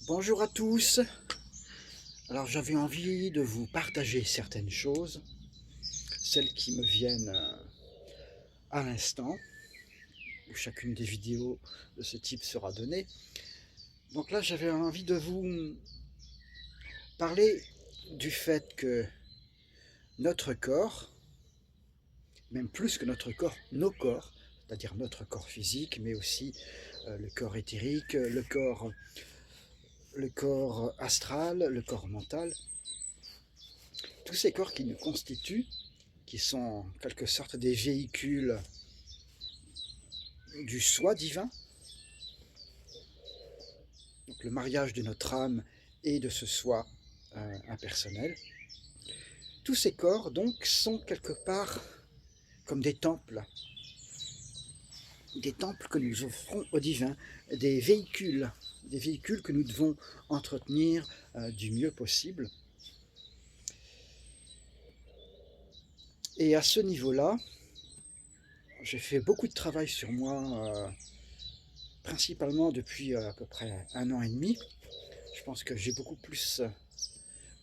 Bonjour à tous. Alors j'avais envie de vous partager certaines choses, celles qui me viennent à l'instant, où chacune des vidéos de ce type sera donnée. Donc là j'avais envie de vous parler du fait que notre corps, même plus que notre corps, nos corps, c'est-à-dire notre corps physique, mais aussi le corps éthérique, le corps astral, le corps mental, tous ces corps qui nous constituent, qui sont en quelque sorte des véhicules du soi divin, donc le mariage de notre âme et de ce soi impersonnel. Tous ces corps donc sont quelque part comme des temples que nous offrons au divin, des véhicules que nous devons entretenir du mieux possible. Et à ce niveau-là, j'ai fait beaucoup de travail sur moi, principalement depuis à peu près 1 an et demi. Je pense que j'ai beaucoup plus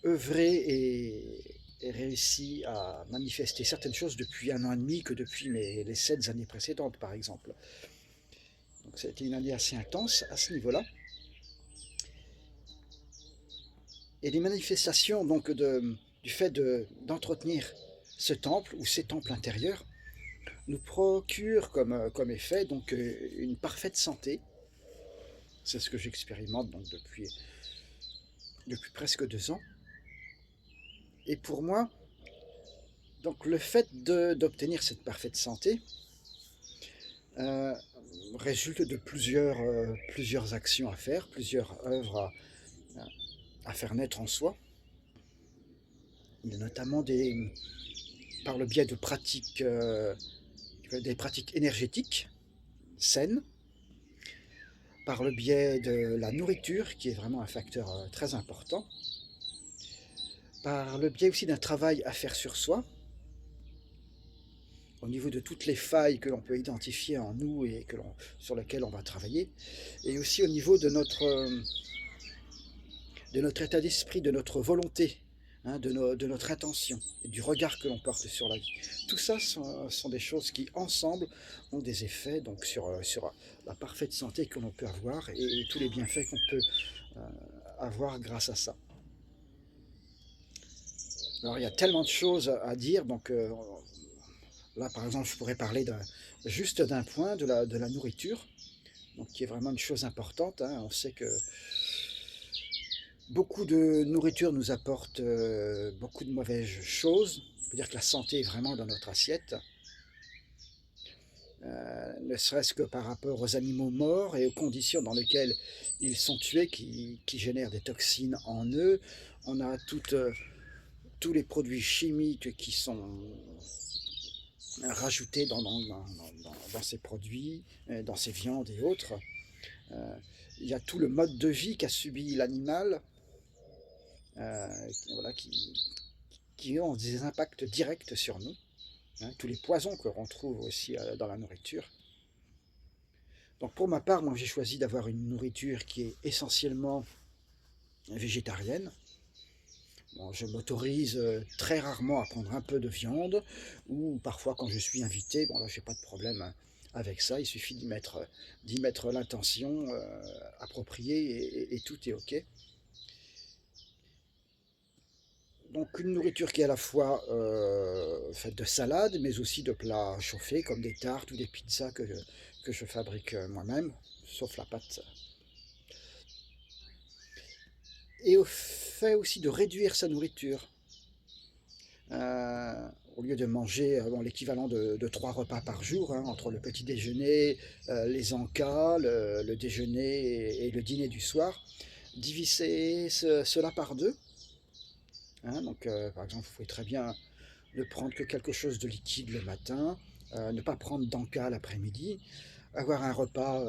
œuvré et réussi à manifester certaines choses depuis 1 an et demi que depuis les 7 années précédentes, par exemple. Donc ça a été une année assez intense à ce niveau-là. Et les manifestations donc du fait d'entretenir ce temple ou ces temples intérieurs nous procurent comme effet donc une parfaite santé. C'est ce que j'expérimente donc depuis presque 2 ans. Et pour moi, donc le fait d'obtenir cette parfaite santé euh, résulte de plusieurs actions à faire, plusieurs œuvres à faire naître en soi. Il y a notamment par le biais de des pratiques énergétiques saines, par le biais de la nourriture, qui est vraiment un facteur très important, par le biais aussi d'un travail à faire sur soi, au niveau de toutes les failles que l'on peut identifier en nous et sur lesquelles on va travailler, et aussi au niveau de notre état d'esprit, de notre volonté, hein, de notre intention et du regard que l'on porte sur la vie. Tout ça sont des choses qui, ensemble, ont des effets donc, sur la parfaite santé que l'on peut avoir et tous les bienfaits qu'on peut euh, avoir grâce à ça. Alors, il y a tellement de choses à dire, donc là, par exemple, je pourrais parler juste d'un point, de la nourriture, donc, qui est vraiment une chose importante, hein. On sait que beaucoup de nourriture nous apporte beaucoup de mauvaises choses. On peut dire que la santé est vraiment dans notre assiette, ne serait-ce que par rapport aux animaux morts et aux conditions dans lesquelles ils sont tués qui génèrent des toxines en eux. On a tous les produits chimiques qui sont rajoutés dans ces produits, dans ces viandes et autres. Euh, il y a tout le mode de vie qu'a subi l'animal, voilà, qui ont des impacts directs sur nous, hein, tous les poisons que l'on trouve aussi dans la nourriture. Donc pour ma part, moi j'ai choisi d'avoir une nourriture qui est essentiellement végétarienne. Bon, je m'autorise très rarement à prendre un peu de viande, ou parfois quand je suis invité, bon là j'ai pas de problème avec ça, il suffit d'y mettre l'intention appropriée et tout est ok. Donc une nourriture qui est à la fois faite de salades, mais aussi de plats chauffés, comme des tartes ou des pizzas que je fabrique moi-même, sauf la pâte. Et au fait aussi de réduire sa nourriture. Euh, Au lieu de manger bon, l'équivalent de 3 repas par jour, hein, entre le petit déjeuner, les encas, le déjeuner et le dîner du soir, diviser cela par deux. Hein, donc, par exemple, vous pouvez très bien ne prendre que quelque chose de liquide le matin, ne pas prendre d'encas l'après-midi, avoir un repas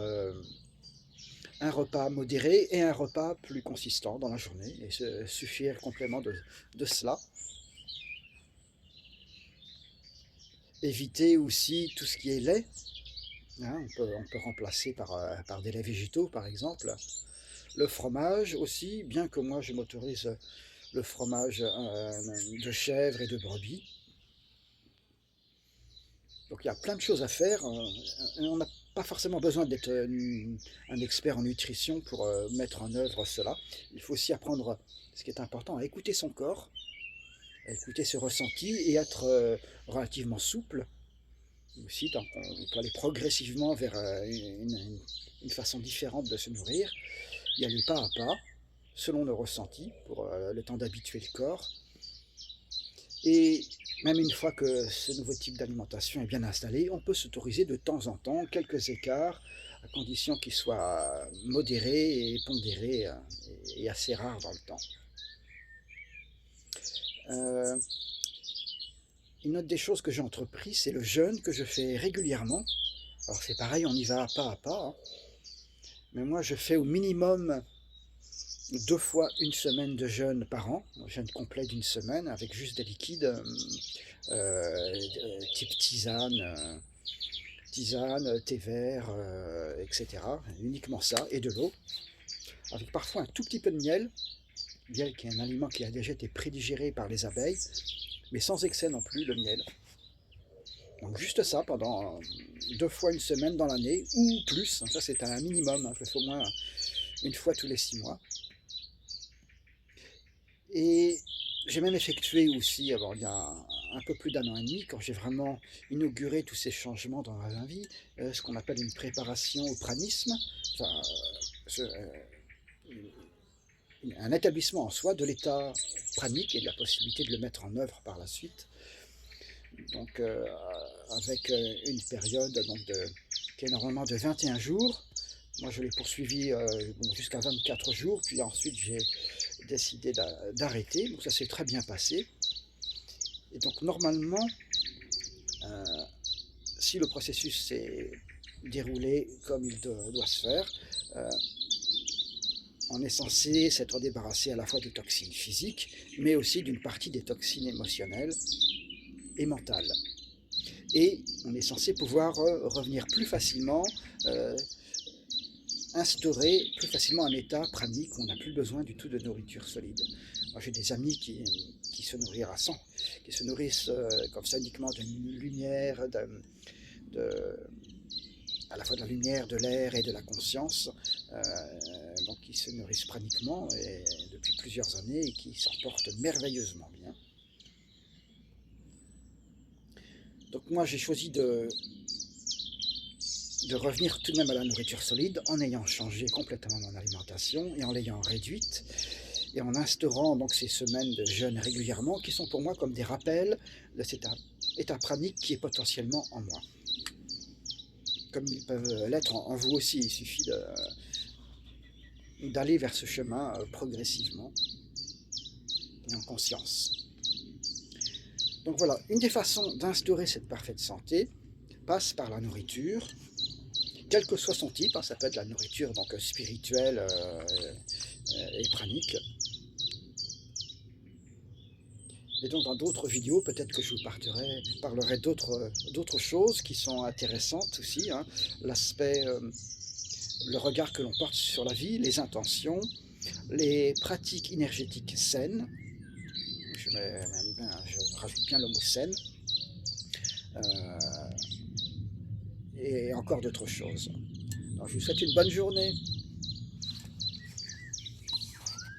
modéré et un repas plus consistant dans la journée, et se suffire complément de cela. Éviter aussi tout ce qui est lait, hein, on peut remplacer par des laits végétaux par exemple. Le fromage aussi, bien que moi je m'autorise le fromage de chèvre et de brebis. Donc il y a plein de choses à faire. On n'a pas forcément besoin d'être un expert en nutrition pour mettre en œuvre cela. Il faut aussi apprendre, ce qui est important, à écouter son corps, à écouter ses ressentis et être relativement souple aussi. Donc on peut aller progressivement vers une façon différente de se nourrir, y aller pas à pas, selon nos ressentis, pour le temps d'habituer le corps. Et même une fois que ce nouveau type d'alimentation est bien installé, on peut s'autoriser de temps en temps quelques écarts, à condition qu'ils soient modérés et pondérés et assez rares dans le temps. Une autre des choses que j'ai entrepris, c'est le jeûne que je fais régulièrement. Alors c'est pareil, on y va pas à pas, hein. Mais moi je fais au minimum 2 fois une semaine de jeûne par an, un jeûne complet d'une semaine avec juste des liquides type tisane, thé vert, etc. Uniquement ça, et de l'eau, avec parfois un tout petit peu de miel, miel qui est un aliment qui a déjà été prédigéré par les abeilles, mais sans excès non plus le miel. Donc juste ça pendant 2 fois une semaine dans l'année, ou plus, ça c'est un minimum, hein, je le fais au moins une fois tous les 6 mois. Et j'ai même effectué aussi, alors il y a un peu plus d'1 an et demi, quand j'ai vraiment inauguré tous ces changements dans ma vie, ce qu'on appelle une préparation au pranisme, enfin, un établissement en soi de l'état pranique et de la possibilité de le mettre en œuvre par la suite. Donc avec une période qui est normalement de 21 jours. Moi je l'ai poursuivi jusqu'à 24 jours, puis ensuite j'ai décidé d'arrêter, donc ça s'est très bien passé. Et donc normalement, si le processus s'est déroulé comme il doit se faire, on est censé s'être débarrassé à la fois des toxines physiques, mais aussi d'une partie des toxines émotionnelles et mentales. Et on est censé pouvoir revenir plus facilement, instaurer plus facilement un état pranique où on n'a plus besoin du tout de nourriture solide. Moi j'ai des amis qui se nourrissent à 100, qui se nourrissent comme ça uniquement de lumière, à la fois de la lumière, de l'air et de la conscience, donc qui se nourrissent praniquement et depuis plusieurs années et qui s'en portent merveilleusement bien. Donc moi j'ai choisi de revenir tout de même à la nourriture solide en ayant changé complètement mon alimentation et en l'ayant réduite et en instaurant donc ces semaines de jeûne régulièrement qui sont pour moi comme des rappels de cet état pranique qui est potentiellement en moi. Comme ils peuvent l'être en vous aussi, il suffit d'aller vers ce chemin progressivement et en conscience. Donc voilà, une des façons d'instaurer cette parfaite santé passe par la nourriture, quel que soit son type, hein, ça peut être la nourriture donc spirituelle et pranique. Et donc dans d'autres vidéos, peut-être que je vous parlerai d'autres choses qui sont intéressantes aussi, hein, l'aspect, le regard que l'on porte sur la vie, les intentions, les pratiques énergétiques saines, je rajoute bien le mot saine, et encore d'autres choses. Alors je vous souhaite une bonne journée.